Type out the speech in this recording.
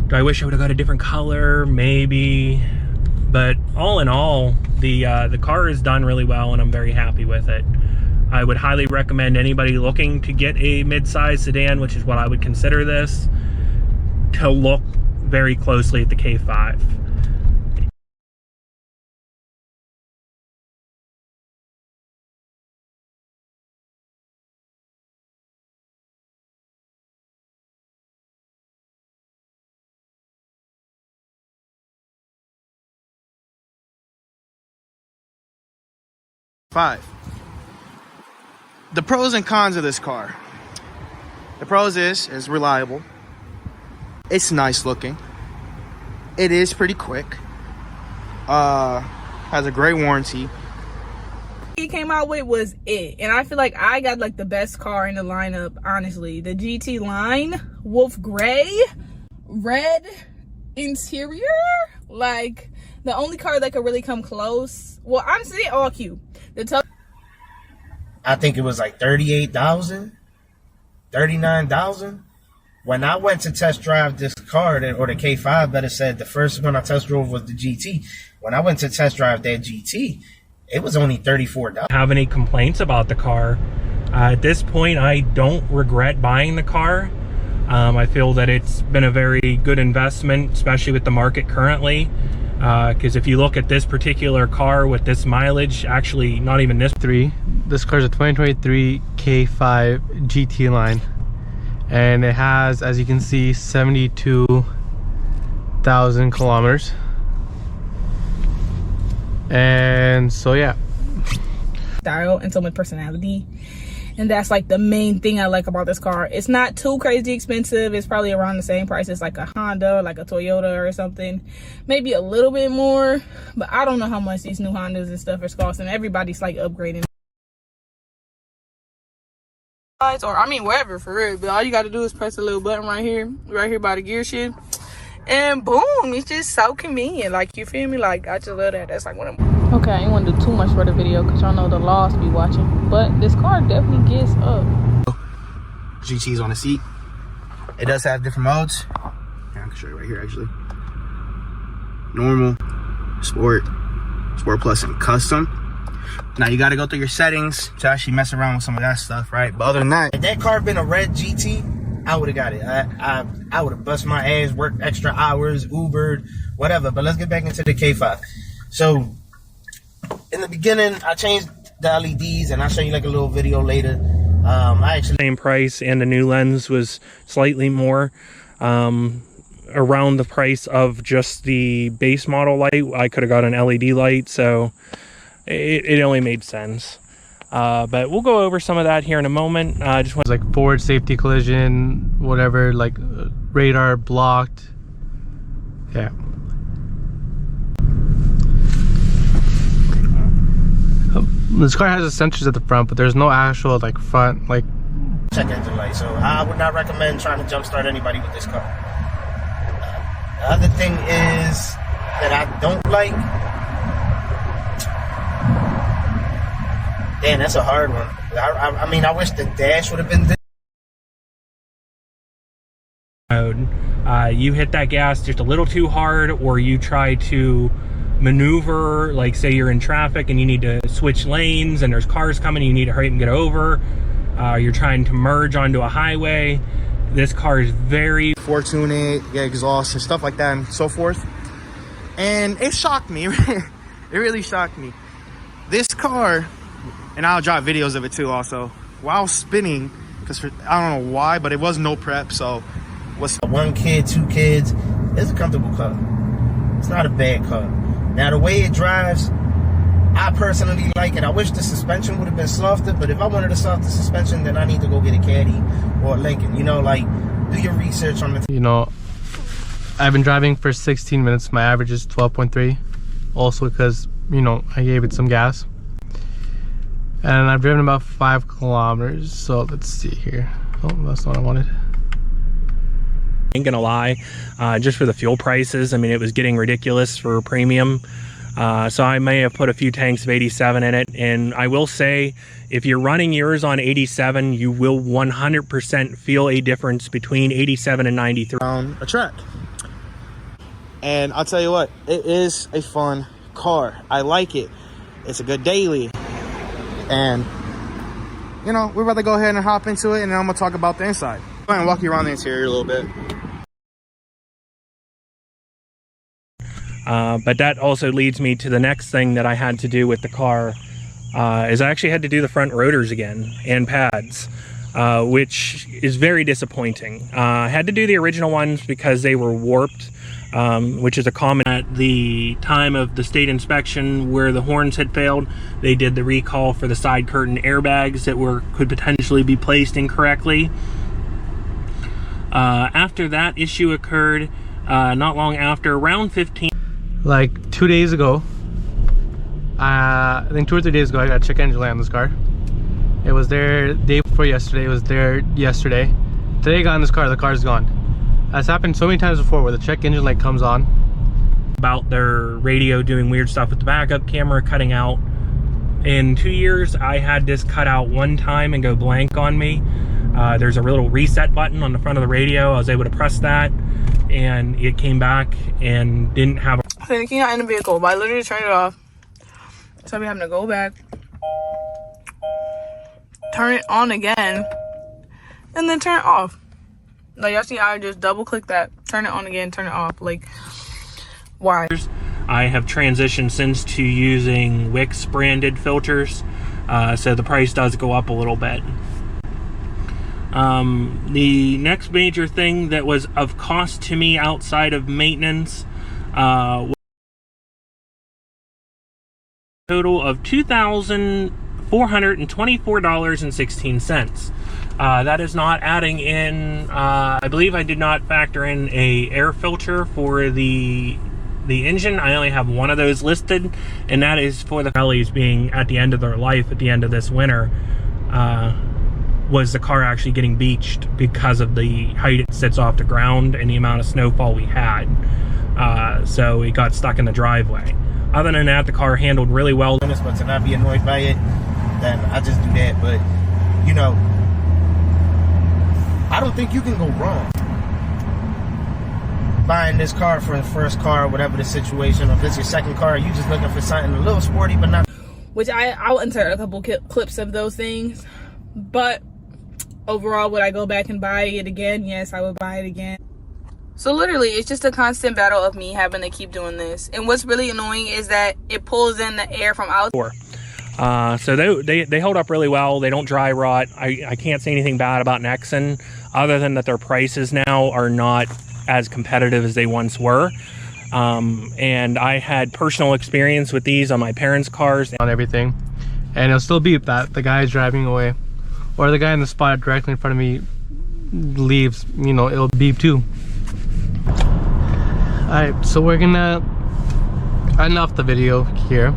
Do I wish I would have got a different color? Maybe. But all in all, the car is done really well and I'm very happy with it. I would highly recommend anybody looking to get a mid-size sedan, which is what I would consider this, to look very closely at the K5. The pros and cons of this car. The pros is it's reliable. It's nice looking. It is pretty quick. Has a great warranty. He came out with was it, and I feel like I got like the best car in the lineup, honestly. The GT line, wolf gray, red interior, like the only car that could really come close. Well, honestly, they all cute. I think it was like 38,000, 39,000. When I went to test drive this car, or the K5, better said, the first one I test drove was the GT. When I went to test drive that GT, it was only $34. Have any complaints about the car? At this point, I don't regret buying the car. I feel that it's been a very good investment, especially with the market currently. Because if you look at this particular car with this mileage, actually not even this. This car is a 2023 K5 GT line, and it has, as you can see, 72,000 kilometers. And so yeah, style and so much personality, and that's like the main thing I like about this car. It's not too crazy expensive. It's probably around the same price as like a Honda or like a Toyota or something, maybe a little bit more, but I don't know how much these new Hondas and stuff is costing. Everybody's like upgrading, or I mean wherever, for real. But all you got to do is press a little button right here by the gear shift, and boom, it's just so convenient. Like, you feel me? Like, I just love that. That's like one of them. Okay, I ain't want to do too much for the video because y'all know the laws be watching, but this car definitely gets up. GT's on the seat. It does have different modes. Yeah, I can show you right here actually. Normal, sport plus, and custom. Now you got to go through your settings to actually mess around with some of that stuff, right? But other than that, if that car been a red GT, I would have got it. I would have bust my ass, worked extra hours, Ubered, whatever. But let's get back into the K5. So in the beginning, I changed the LEDs, and I'll show you like a little video later. I actually same price, and the new lens was slightly more, around the price of just the base model light. I could have got an LED light, so it only made sense. But we'll go over some of that here in a moment. Just want like forward safety collision, whatever, like radar blocked. Yeah. This car has the sensors at the front, but there's no actual like front like check engine light. So I would not recommend trying to jumpstart anybody with this car. The other thing is that I don't like. Damn, that's a hard one. I mean, I wish the dash would have been this. You hit that gas just a little too hard, or you try to maneuver, like say you're in traffic and you need to switch lanes and there's cars coming, you need to hurry up and get over. You're trying to merge onto a highway. This car is very Fortunate, yeah, exhaust and stuff like that and so forth. And it shocked me. It really shocked me. This car, and I'll drop videos of it too also, while spinning, because I don't know why, but it was no prep. So what's one kid, two kids, it's a comfortable car. It's not a bad car. Now the way it drives, I personally like it. I wish the suspension would have been softer, but if I wanted a softer suspension, then I need to go get a Caddy or a Lincoln. You know, like, do your research on the... You know, I've been driving for 16 minutes. My average is 12.3. Also because, you know, I gave it some gas. And I've driven about 5 kilometers. So let's see here. Oh, that's not what I wanted. Ain't gonna lie, just for the fuel prices, I mean, it was getting ridiculous for premium. So I may have put a few tanks of 87 in it, and I will say, if you're running yours on 87, you will 100% feel a difference between 87 and 93. A track. And I'll tell you what, it is a fun car. I like it. It's a good daily. And, you know, we're about to go ahead and hop into it, and then I'm going to talk about the inside. Go ahead and walk you around the interior a little bit. But that also leads me to the next thing that I had to do with the car, is I actually had to do the front rotors again and pads, which is very disappointing. I had to do the original ones because they were warped, which is a common. At the time of the state inspection where the horns had failed, they did the recall for the side curtain airbags that could potentially be placed incorrectly. After that issue occurred, not long after, around 15. Like 2 days ago, I think 2 or 3 days ago, I got a check engine light on this car. It was there day before yesterday. It was there yesterday. Today I got in this car, the car's gone. That's happened so many times before where the check engine light comes on. About their radio doing weird stuff with the backup camera, cutting out. In 2 years, I had this cut out one time and go blank on me. There's a little reset button on the front of the radio. I was able to press that, and it came back and didn't have a... Panicking out in the vehicle, but I literally turned it off. So I'm having to go back, turn it on again, and then turn it off. Like, y'all see, I just double click that, turn it on again, turn it off. Like, why? I have transitioned since to using Wix branded filters, so the price does go up a little bit. The next major thing that was of cost to me outside of maintenance was a total of $2,424.16. That is not adding in, I believe I did not factor in a air filter for the engine. I only have one of those listed, and that is for the bellies being at the end of their life at the end of this winter. Was the car actually getting beached because of the height it sits off the ground and the amount of snowfall we had. So it got stuck in the driveway. Other than that, the car handled really well. But to not be annoyed by it, then I just do that. But, you know, I don't think you can go wrong buying this car for the first car, whatever the situation. Or if it's your second car, you just looking for something a little sporty, but not. Which I'll insert a couple clips of those things. But overall, would I go back and buy it again? Yes, I would buy it again. So literally, it's just a constant battle of me having to keep doing this. And what's really annoying is that it pulls in the air from outside. So they hold up really well. They don't dry rot. I can't say anything bad about Nexen, other than that their prices now are not as competitive as they once were. And I had personal experience with these on my parents' cars. On everything. And it'll still beep that the guy is driving away. Or the guy in the spot directly in front of me leaves, you know, it'll beep too. Alright, so we're gonna end off the video here.